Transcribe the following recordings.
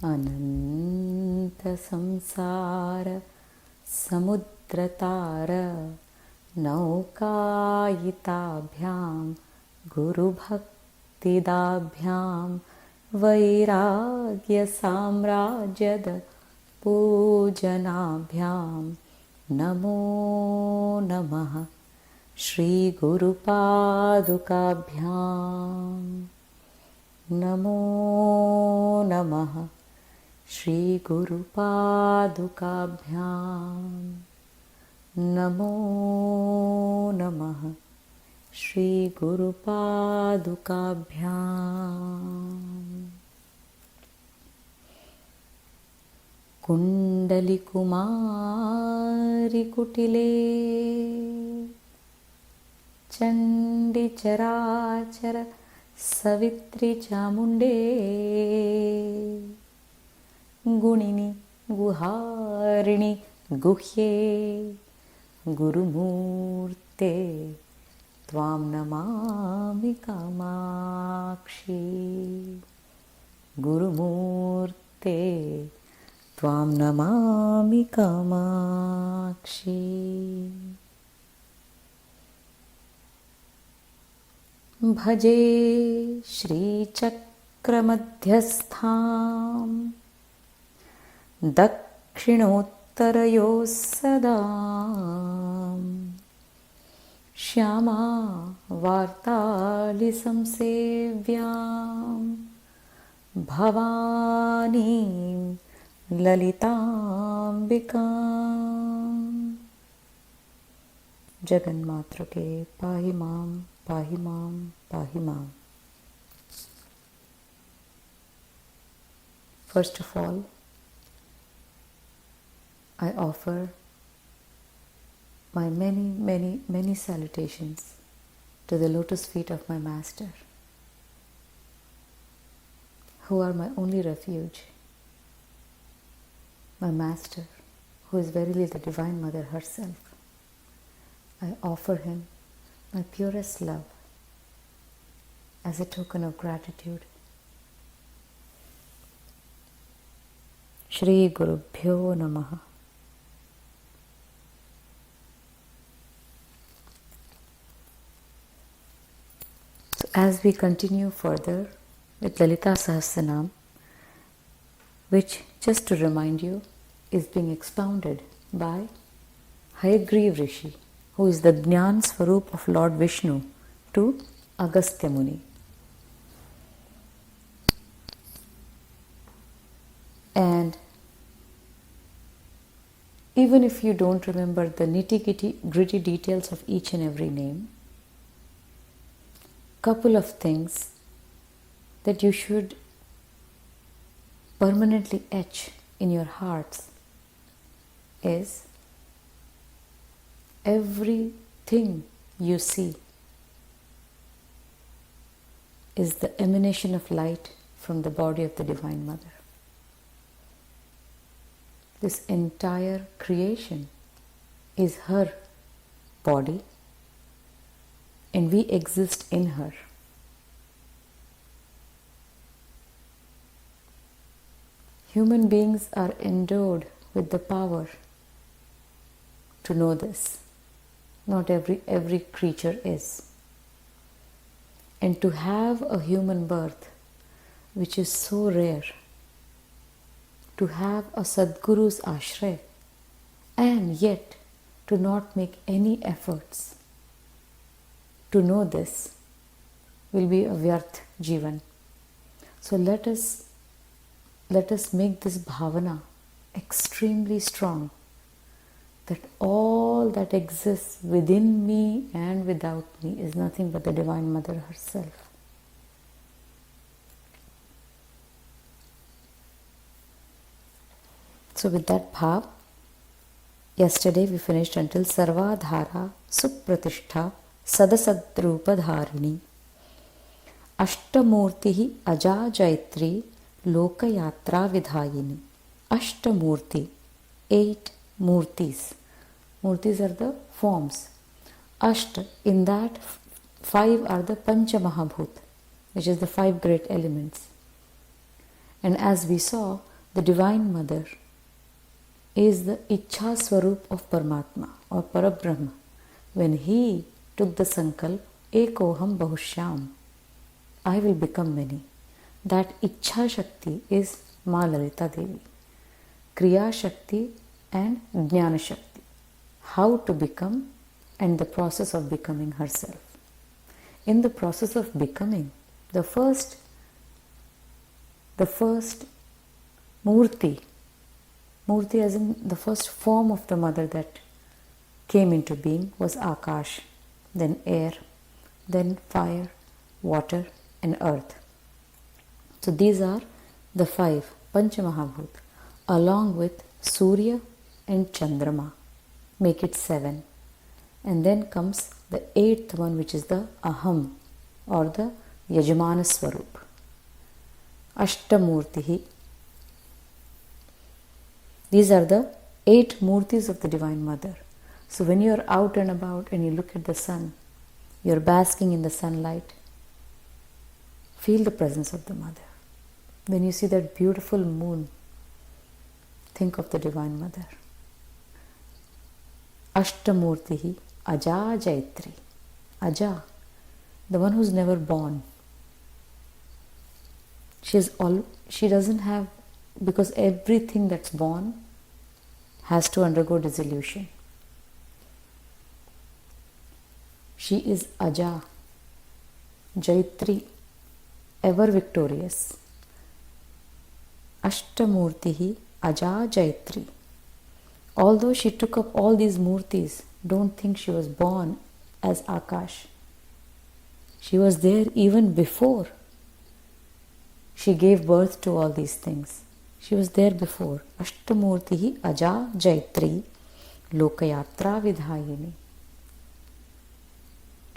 अनंत संसार समुद्रतार नौकायिताभ्यां गुरुभक्तिदाभ्यां वैराग्यसाम्राज्यद पूजनाभ्यां नमो नमः श्रीगुरुपादुकाभ्यां नमो नमः श्रीगुरुपादुकाभ्यां नमो नमः श्रीगुरुपादुकाभ्याम्। कुण्डलिकुमारिकुटिले चण्डिचराचर सवित्रि चामुण्डे गुणिनि गुहारिणि गुह्ये गुरुमूर्ते त्वां नमामि कामाक्षी गुरुमूर्ते त्वां नमामि कामाक्षी। भजे श्रीचक्रमध्यस्थां दक्षिणोत्तरयोः सदा श्यामा वार्तालिसंसेव्यां भवानीं ललिताम्बिकाम्। जगन्मातृके पाहि मां पाहि मां पाहि मां। First of all, I offer my many salutations to the lotus feet of my Master, who are my only refuge. My Master, who is verily the Divine Mother herself. I offer him my purest love as a token of gratitude. Shri Gurubhyo Namaha. So as we continue further with Lalitha Sahasranamam, which, just to remind you, is being expounded by Hayagriva Rishi, who is the Jnana Swarup of Lord Vishnu to Agastya Muni. And even if you don't remember the nitty-gritty details of each and every name, couple of things that you should permanently etch in your hearts is everything you see is the emanation of light from the body of the Divine Mother. This entire creation is her body, and we exist in her. Human beings are endowed with the power to know this. Not every creature is. And to have a human birth, which is so rare, to have a Sadguru's ashray, and yet to not make any efforts to know this, will be a vyarth jivan. So let us make this bhavana extremely strong, that all that exists within me and without me is nothing but the Divine Mother herself. So with that bhav, yesterday we finished until Sarvadhara Supratishtha Sadasadrupadharini Ashtamurtihi Ajajaitri Lokayatra Vidhayini. Ashtamurti, 8 murtis, Murtis are the forms. Ashta, in that 5 are the Pancha Mahabhut, which is the 5 great elements. And as we saw, the Divine Mother is the Ichha Swarup of Paramatma or Parabrahma. When he took the sankalp, Ekoham Bahushyam, I will become many. That Ichha Shakti is Ma Lalita Devi. Kriya Shakti and Jnana Shakti. How to become and the process of becoming herself. In the process of becoming, the first Murti as in the first form of the mother that came into being was Akash, then air, then fire, water and earth. So these are the 5 Panchamahabhut along with Surya and Chandrama. Make it 7. And then comes the 8th one, which is the Aham or the Yajamana Swarup. Ashtamurtihi. These are the 8 Murtis of the Divine Mother. So when you are out and about and you look at the sun, you are basking in the sunlight, feel the presence of the Mother. When you see that beautiful moon, think of the Divine Mother. Ashtamurtihi Aja Jaitri. Aja, the one who's never born. She doesn't have, because everything that's born has to undergo dissolution. She is Aja, Jaitri, ever victorious. Ashtamurtihi Aja Jaitri. Although she took up all these murtis, don't think she was born as Akash. She was there even before she gave birth to all these things. She was there before. Ashtamurtihi Aja Jaitri Lokayatra Vidhayini.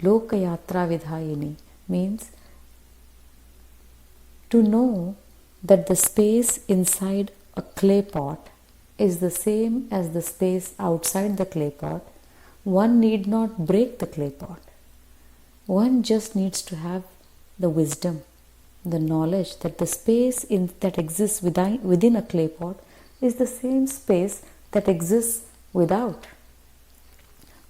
Lokayatra Vidhayini means to know that the space inside a clay pot is the same as the space outside the clay pot. One need not break the clay pot. One just needs to have the wisdom, the knowledge that the space that exists within a clay pot is the same space that exists without.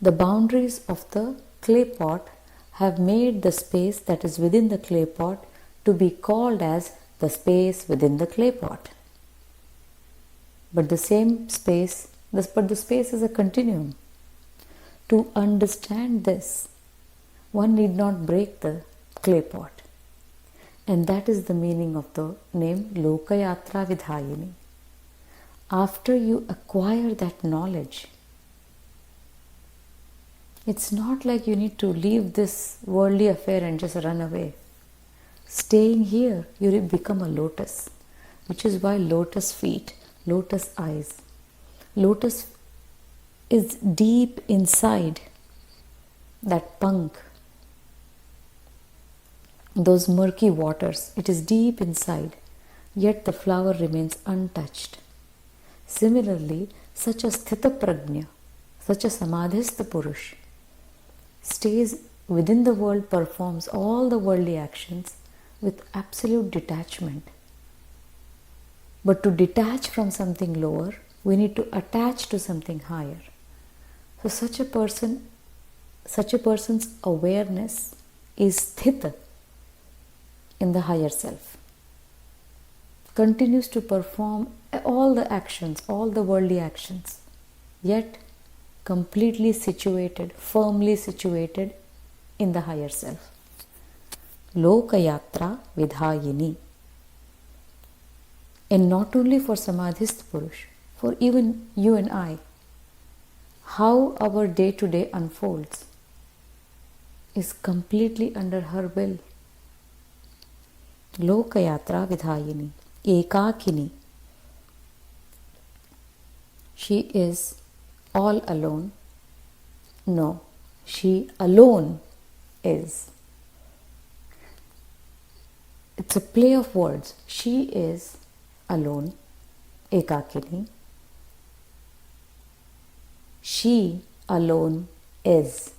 The boundaries of the clay pot have made the space that is within the clay pot to be called as the space within the clay pot. But the space is a continuum. To understand this, one need not break the clay pot. And that is the meaning of the name Lokayatra Vidhayini. After you acquire that knowledge, it's not like you need to leave this worldly affair and just run away. Staying here, you become a lotus, which is why lotus feet, lotus eyes. Lotus is deep inside that punk, those murky waters. It is deep inside, yet the flower remains untouched. Similarly, such a sthita prajna, such a samadhista purush, stays within the world, performs all the worldly actions with absolute detachment. But to detach from something lower, we need to attach to something higher. So such a person's awareness is sthita in the higher self, continues to perform all the actions, all the worldly actions, yet completely situated, firmly situated in the higher self. Lokayatra Vidhayini. And not only for Samadhist Purush, for even you and I, how our day-to-day unfolds is completely under her will. Lokayatra Vidhayini, Ekakini. She is all alone. No, she alone is. It's a play of words. She is alone, Ekakini. She alone is.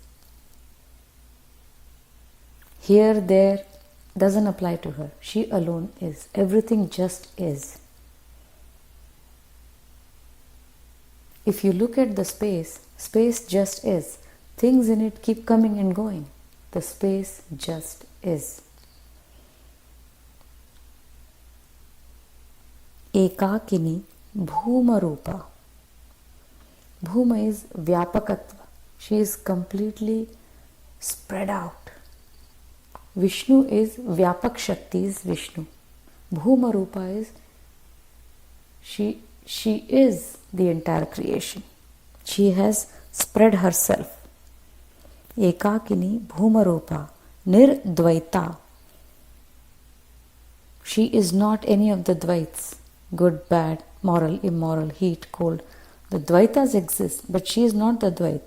Here, there doesn't apply to her. She alone is. Everything just is. If you look at the space, space just is. Things in it keep coming and going. The space just is. Ekakini Bhuma Rupa. Bhuma is Vyapakatva. She is completely spread out. Vishnu is Vyapak Shakti is Vishnu. Bhuma Rupa is she is the entire creation. She has spread herself. Ekakini Bhuma Rupa Nirdvaita. She is not any of the Dvaits. Good, bad, moral, immoral, heat, cold. The Dvaitas exist, but she is not the Dvait.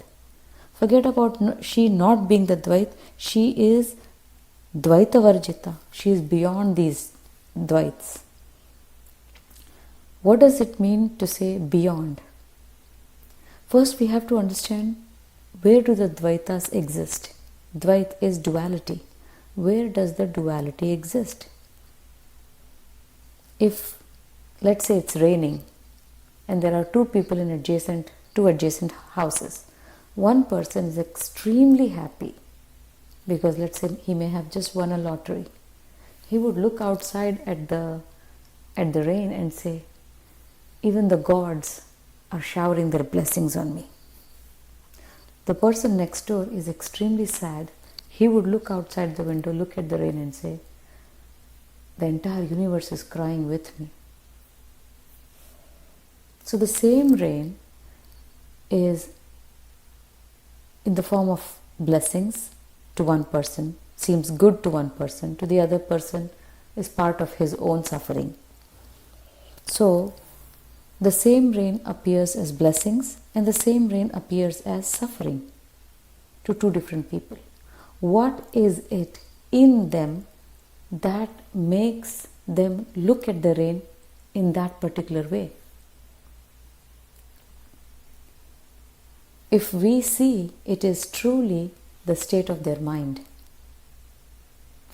Forget about she not being the Dvait. She is Dvaita Varjita. She is beyond these Dvaits. What does it mean to say beyond? First, we have to understand, where do the Dvaitas exist? Dvait is duality. Where does the duality exist? If, let's say it's raining and there are two people in two adjacent houses. One person is extremely happy because, let's say, he may have just won a lottery. He would look outside at the rain and say, even the gods are showering their blessings on me. The person next door is extremely sad. He would look outside the window, look at the rain and say, the entire universe is crying with me. So the same rain is in the form of blessings to one person, seems good to one person, to the other person is part of his own suffering. So the same rain appears as blessings and the same rain appears as suffering to two different people. What is it in them that makes them look at the rain in that particular way? If we see, it is truly the state of their mind.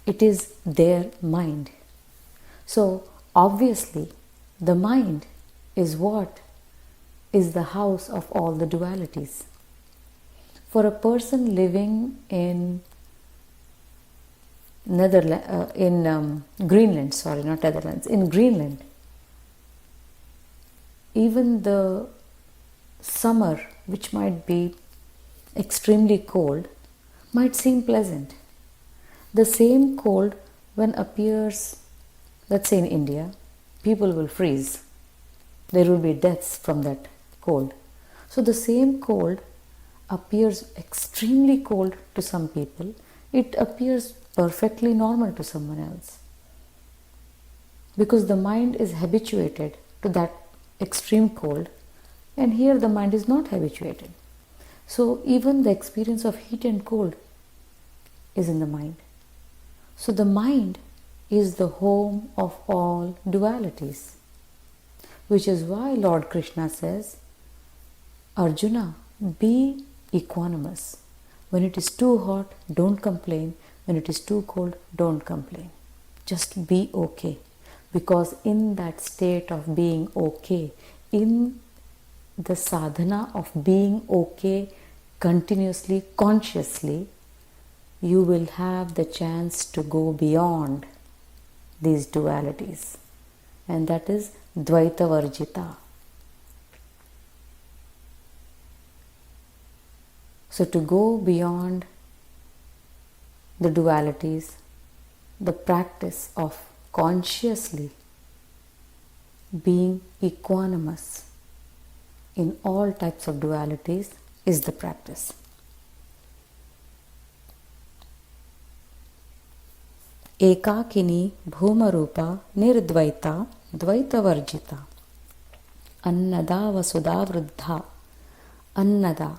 It is their mind. So obviously the mind is what is the house of all the dualities. For a person living in Greenland, sorry, not Netherlands, in Greenland, even the summer, which might be extremely cold, might seem pleasant. The same cold, when appears, let's say in India, people will freeze. There will be deaths from that cold. So the same cold appears extremely cold to some people. It appears perfectly normal to someone else. Because the mind is habituated to that extreme cold, and here the mind is not habituated. So even the experience of heat and cold is in the mind. So the mind is the home of all dualities. Which is why Lord Krishna says, Arjuna, be equanimous. When it is too hot, don't complain. When it is too cold, don't complain. Just be okay. Because in that state of being okay, in the sadhana of being okay continuously, consciously, you will have the chance to go beyond these dualities. And that is Dvaita Varjita. So to go beyond the dualities, the practice of consciously being equanimous in all types of dualities is the practice. Ekakini Bhumarupa Nirdvaita Dvaita Varjita Annada Vasudha Vruddha Annada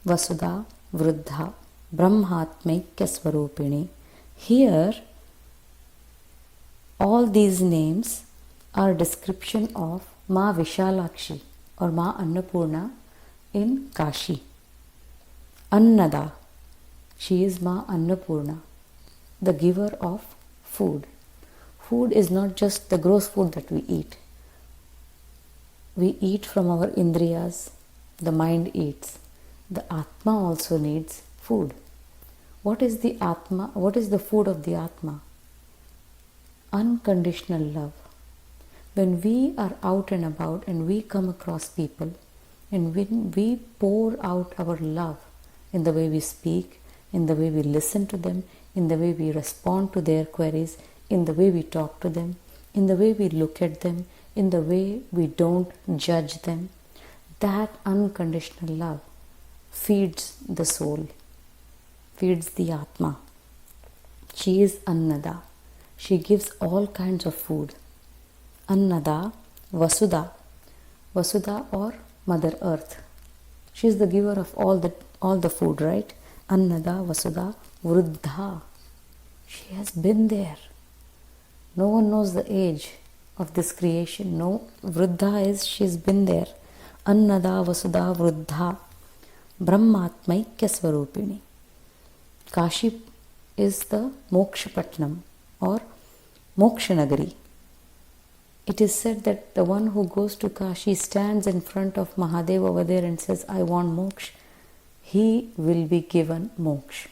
Vasudha Vruddha Brahmatmaikya Swarupini. Here all these names are description of Ma Vishalakshi or Ma Annapurna, in Kashi. Annada, she is Ma Annapurna, the giver of food. Food is not just the gross food that we eat. We eat from our indriyas, the mind eats. The Atma also needs food. What is the Atma? What is the food of the Atma? Unconditional love. When we are out and about and we come across people and when we pour out our love in the way we speak, in the way we listen to them, in the way we respond to their queries, in the way we talk to them, in the way we look at them, in the way we don't judge them, that unconditional love feeds the soul, feeds the Atma. She is Annada. She gives all kinds of food. Annada, Vasudha. Vasudha or Mother Earth. She is the giver of all the food, right? Annada, Vasudha, Vruddha. She has been there. No one knows the age of this creation. No, Vruddha is, she's been there. Annada, Vasudha, Vruddha. Brahmatmaikya Swarupini. Kashi is the Mokshapatnam or Mokshanagari. It is said that the one who goes to Kashi stands in front of Mahadev over there and says, I want moksha. He will be given moksha.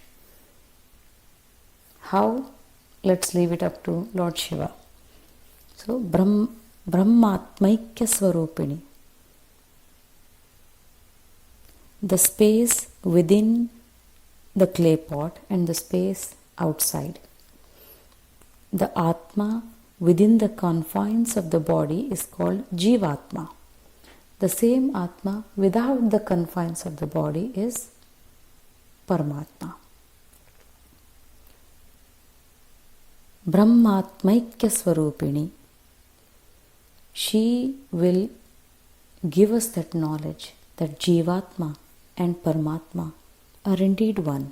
How? Let's leave it up to Lord Shiva. So, Brahmatmaikya Swarupini. The space within the clay pot and the space outside. The Atma within the confines of the body is called Jivatma. The same Atma without the confines of the body is Paramatma. Brahmatmaikya Swarupini. She will give us that knowledge that Jivatma and Paramatma are indeed one.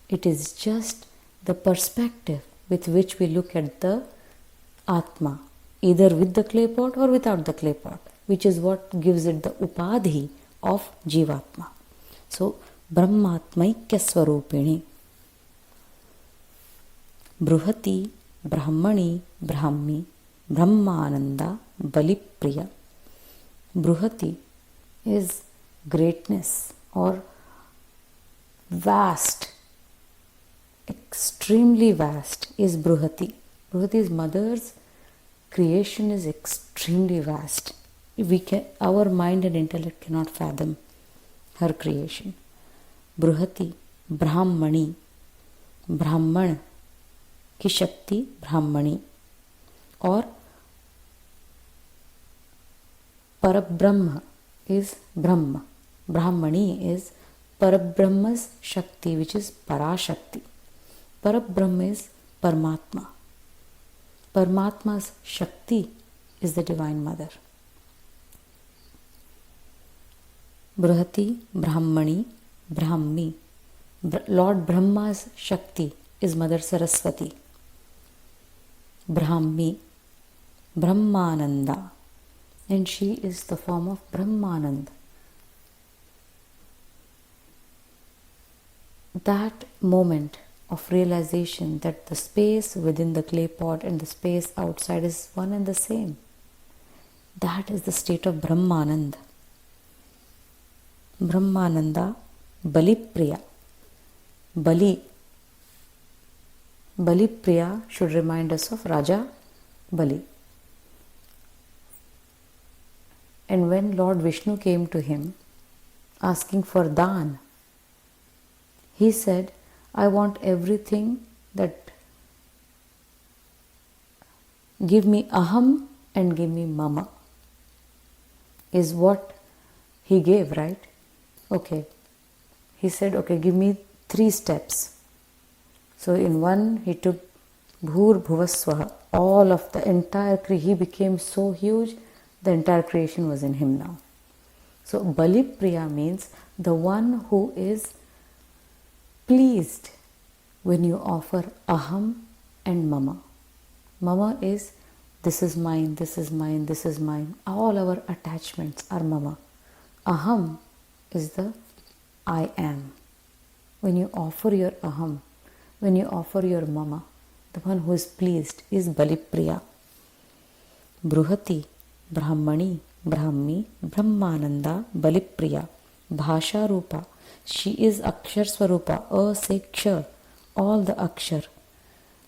It is just the perspective with which we look at the Atma, either with the clay pot or without the clay pot, which is what gives it the upadhi of Jivatma. So, Brahmatmaikya Swarupini. Bruhati, Brahmani, Brahmi, Brahmananda, Balipriya. Bruhati is greatness or vast, extremely vast is Bruhati. Bruhati's mother's creation is extremely vast. Our mind and intellect cannot fathom her creation. Bruhati, Brahmani, Brahman की शक्ति ब्राह्मणी और Parabrahma is Brahma. Brahmani is Parabrahma's Shakti, which is Parashakti. Parabrahma is Paramatma. Paramatma's Shakti is the Divine Mother. Bruhati, Brahmani, Brahmi. Lord Brahma's Shakti is Mother Saraswati. Brahmi, Brahmananda. And she is the form of Brahmanand. That moment of realization that the space within the clay pot and the space outside is one and the same. That is the state of Brahmananda. Brahmananda, Balipriya. Balipriya should remind us of Raja Bali. And when Lord Vishnu came to him asking for dhan, he said, I want everything that give me aham and give me mama, is what he gave, right? Okay. He said, okay, give me 3 steps. So in one, he took Bhur Bhuvaswaha, all of the entire creation. He became so huge, the entire creation was in him now. So Balipriya means the one who is pleased when you offer aham and mama. Mama is, this is mine, this is mine, this is mine. All our attachments are mama. Aham is the I am. When you offer your aham, when you offer your mama, the one who is pleased is Balipriya. Bruhati, Brahmani, Brahmi, Brahmananda, Balipriya. Bhasha Rupa. She is Akshar Swarupa, A, Se, Kshar, all the Akshar.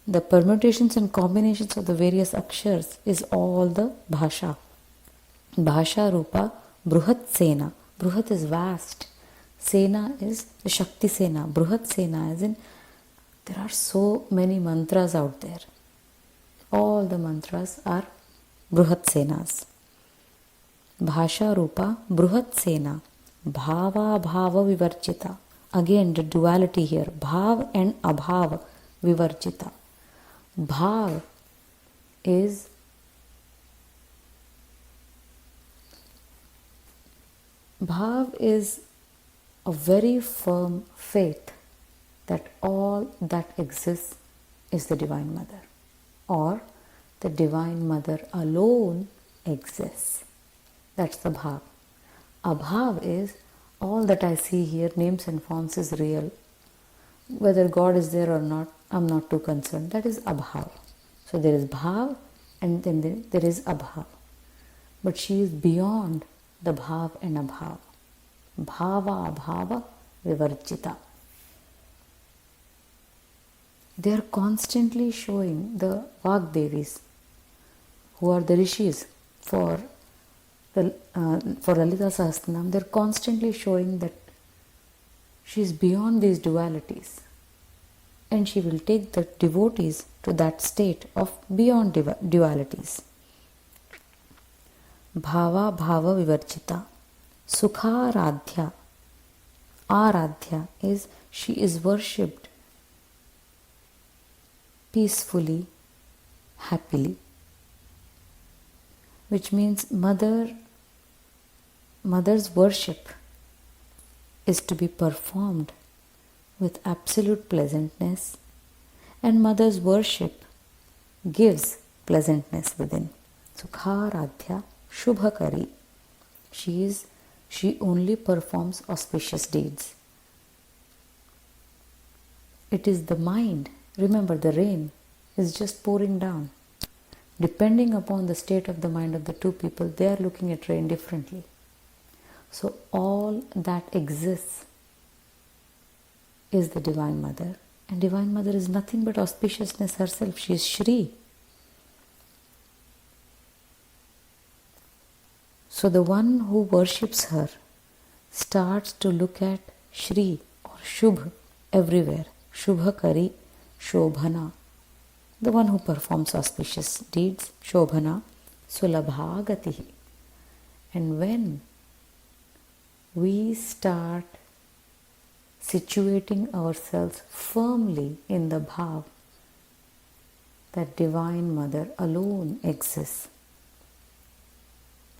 The permutations and combinations of the various Akshars is all the Bhasha. Bhasha Rupa, Bruhat Sena. Bruhat is vast. Sena is the Shakti Sena. Bruhat Sena as in there are so many mantras out there. All the mantras are Bruhat Senas. Bhasha Rupa, Bruhat Sena. Bhava Bhava Vivarjita. Again the duality here. Bhav and Abhav Vivarjita. Bhav is a very firm faith that all that exists is the Divine Mother, or the Divine Mother alone exists. That's the Bhav. Abhav is all that I see here, names and forms, is real. Whether God is there or not, I'm not too concerned. That is Abhav. So there is Bhav and then there is Abhav. But she is beyond the Bhav and Abhav. Bhava Abhava Vivarjita. They are constantly showing the Vagdevis, who are the rishis for Lalitha Sahasranamam. They are constantly showing that she is beyond these dualities, and she will take the devotees to that state of beyond dualities. Bhava Bhava Vivarjita. Sukha Aradhya. Aradhya is she is worshipped peacefully, happily, which means mother's worship is to be performed with absolute pleasantness, and mother's worship gives pleasantness within. Sukharadhya Shubhakari. She only performs auspicious deeds. It is the mind. Remember, the rain is just pouring down. Depending upon the state of the mind of the two people, they are looking at rain differently. So all that exists is the Divine Mother. And Divine Mother is nothing but auspiciousness herself. She is Shri. So the one who worships her starts to look at Shri or Shubh everywhere. Shubhakari, Shobhana. The one who performs auspicious deeds, Shobhana, Sulabhagatihi. And when we start situating ourselves firmly in the Bhav that Divine Mother alone exists,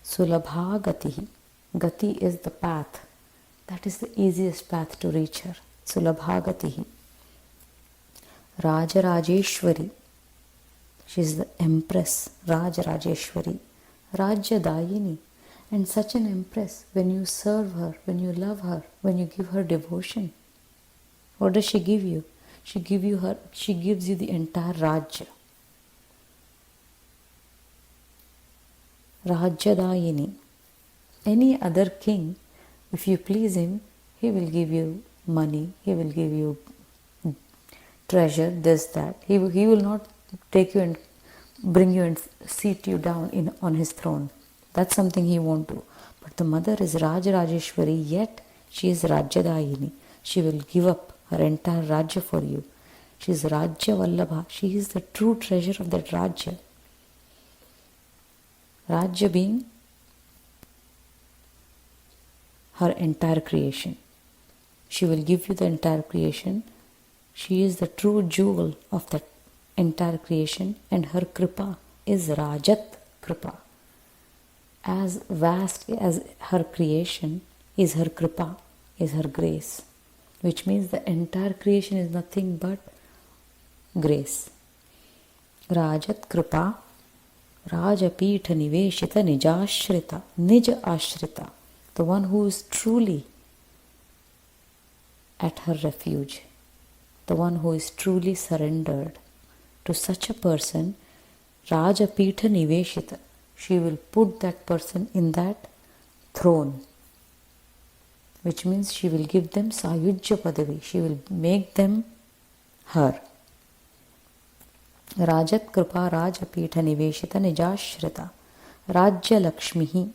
Sulabhagatihi. Gati is the path. That is the easiest path to reach her. Sulabhagatihi. Rajarajeshwari. She is the Empress, Rajarajeshwari. Rajyadayini. And such an Empress, when you serve her, when you love her, when you give her devotion, what does she give you? She gives you the entire Rajya. Rajyadayini. Any other king, if you please him, he will give you money, he will give you treasure, this, that. He will not take you and bring you and seat you down on his throne. That's something he won't do. But the mother is Rajarajeshwari, yet she is Rajyadayini. She will give up her entire Rajya for you. She is Rajya Vallabha. She is the true treasure of that Rajya. Rajya being her entire creation. She will give you the entire creation. She is the true jewel of that entire creation, and her Kripa is Rajat Kripa. As vast as her creation is her Kripa, is her grace, which means the entire creation is nothing but grace. Rajat Kripa, Rajapitha Niveshita Nijashrita, Nija Ashrita, the one who is truly at her refuge, the one who is truly surrendered. To such a person, Rajapitha Niveshita, she will put that person in that throne, which means she will give them Sayujya Padavi, she will make them her. Rajat Kripa Rajapitha Niveshita Nijashrita Rajya Lakshmihi.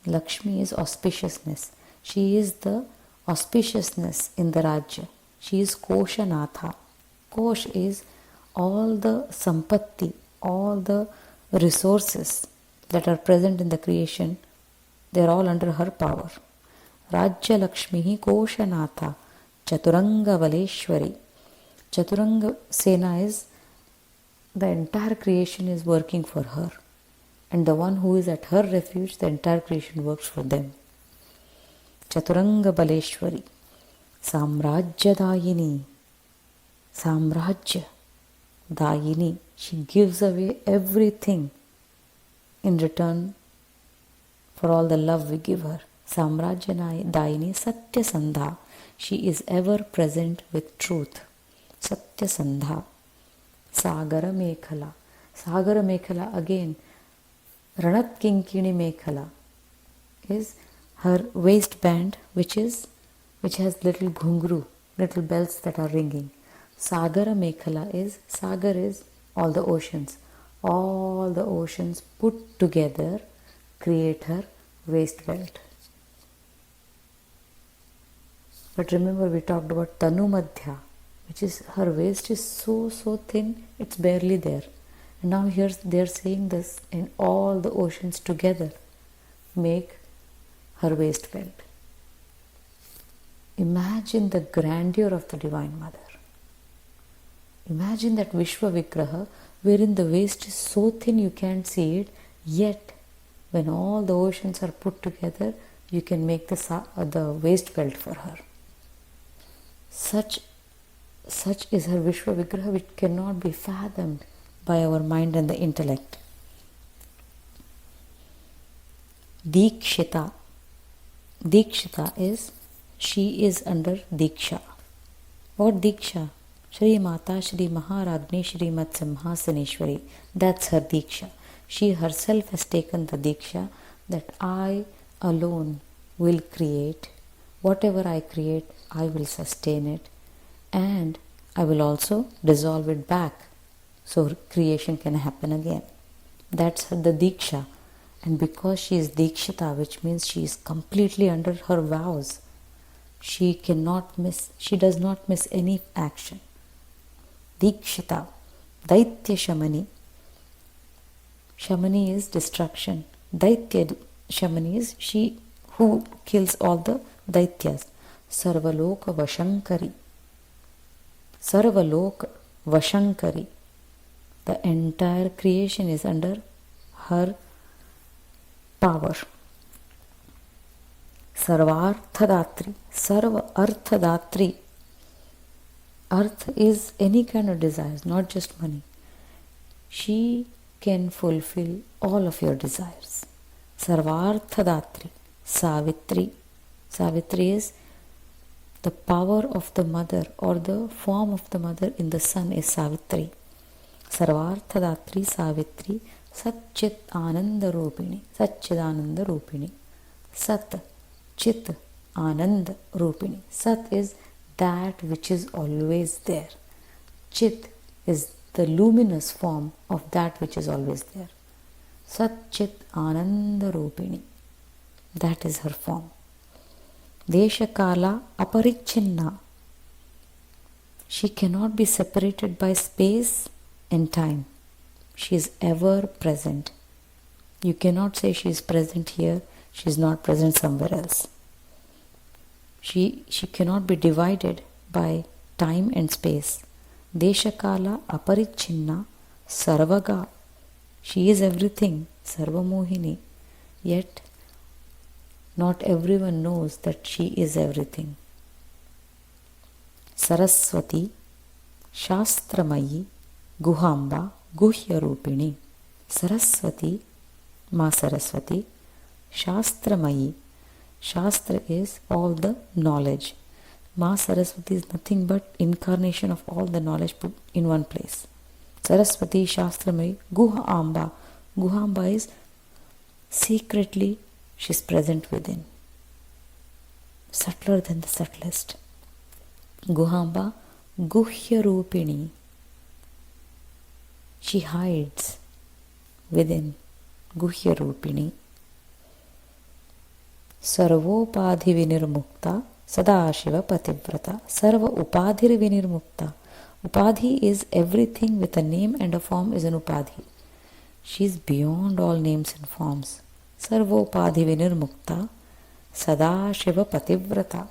Lakshmi is auspiciousness. She is the auspiciousness in the Rajya. She is Koshanatha. Kosh is all the sampatti, all the resources that are present in the creation, they are all under her power. Rajya Lakshmihi Koshanatha Chaturanga Valeshwari. Chaturanga Sena is the entire creation is working for her. And the one who is at her refuge, the entire creation works for them. Chaturanga Baleshwari. Samrajya Dayini. Samrajya Dayini. She gives away everything in return for all the love we give her. Samrajya Dayini Satya Sandha. She is ever present with truth. Satya Sandha. Sagara Mekhala. Sagara Mekhala again. Ranat Kinkini Mekhala is her waistband, which has little ghungru, little bells that are ringing. Sagara Mekhala is, Sagar is all the oceans. All the oceans put together create her waist belt. But remember, we talked about Tanu Madhya, which is her waist is so thin, it's barely there. And now here they are saying this, in all the oceans together make her waist belt. Imagine the grandeur of the Divine Mother. Imagine that Vishwa Vigraha, wherein the waist is so thin you can't see it, yet when all the oceans are put together, you can make the waist belt for her. Such is her Vishwa Vigraha, which cannot be fathomed by our mind and the intellect. Dikshita. Dikshita is, she is under Diksha. What Diksha? Shri Mata Shri Maharagni Shri Mat Simhasaneshwari. That's her Diksha. She herself has taken the Diksha that I alone will create. Whatever I create, I will sustain it. And I will also dissolve it back, so creation can happen again. That's the Diksha. And because she is Dikshita, which means she is completely under her vows, she does not miss any action. Dikshita. Daitya Shamani. Shamani is destruction. Daitya Shamani is she who kills all the Daityas. Sarvaloka Vashankari. Sarvaloka Vashankari. The entire creation is under her power. Sarvarthadatri. Sarva Arthadatri. Arth is any kind of desires, not just money. She can fulfill all of your desires. Sarvarthadatri. Savitri. Savitri is the power of the mother, or the form of the mother in the sun is Savitri. Sarvarthadatri Savitri Satchit Ananda Rupini. Satchidananda Rupini. Sat Chit Ananda Rupini. Sat is that which is always there. Chit is the luminous form of that which is always there. Sat Chit Ananda Rupini. That is her form. Deshakala Aparichinna. She cannot be separated by space and time. She is ever present. You cannot say she is present here, she is not present somewhere else. She cannot be divided by time and space. Deshakala Aparichinna Sarvaga. She is everything, Sarvamohini. Yet not everyone knows that she is everything. Saraswati Shastramayi Guhamba Guhya Rupini. Saraswati, Ma Saraswati, Shastramayi. Shastra is all the knowledge. Ma Saraswati is nothing but incarnation of all the knowledge put in one place. Saraswati Shastramai Guha Amba. Guha Amba is secretly she is present within. Subtler than the subtlest. Guhamba Guhya Rupini. She hides within. Guhya Rupini. Sarvopadhi Vinirmukta Sadashiva Pativrata. Sarva Upadhir Vinirmukta. Upadhi is everything with a name and a form is an Upadhi. She is beyond all names and forms. Sarvopadhi Vinirmukta Sadashiva Pativrata.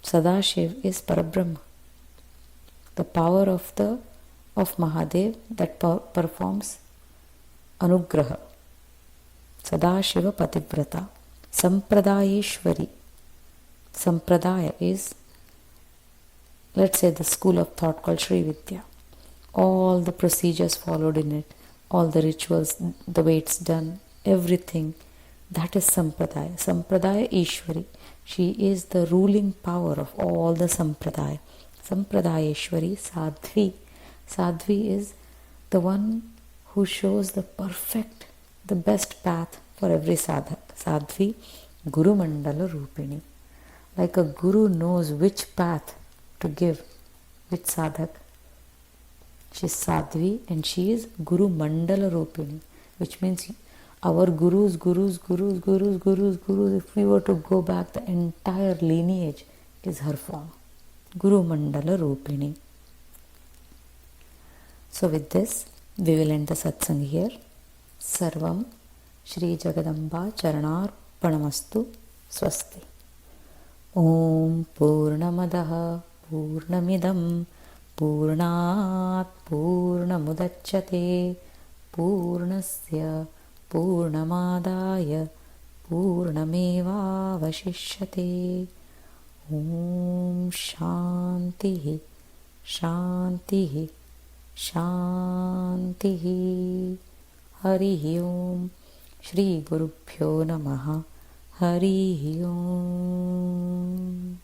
Sadashiv is Parabrahma, the power of Mahadev that performs Anugraha. Sadashiva Pativrata. Sampradayeshwari. Sampradaya is, let's say, the school of thought called Sri Vidya. All the procedures followed in it, all the rituals, the way it's done, everything, that is Sampradaya. Sampradaya Ishwari. She is the ruling power of all the Sampradaya. Sampradayeshwari Sadhvi. Sadhvi is the one who shows the perfect, the best path for every sadhak. Sadhvi Guru Mandala Rupini. Like a guru knows which path to give, which sadhak. She is Sadhvi and she is Guru Mandala Rupini, which means our gurus, if we were to go back, the entire lineage is her form. Guru Mandala Rupini. So with this, we will end the satsang here. Sarvam Shri Jagadamba Charanarpanamastu Swasti. Om Purnamadaha Purnamidam Purnat Purnamudachyate Purnasya Purnamadaya Purnameva Vashishyate. Om Shantihi Shantihi Shantihi. Harihi Om. Shri Gurubhyo Namaha. Harihi Om.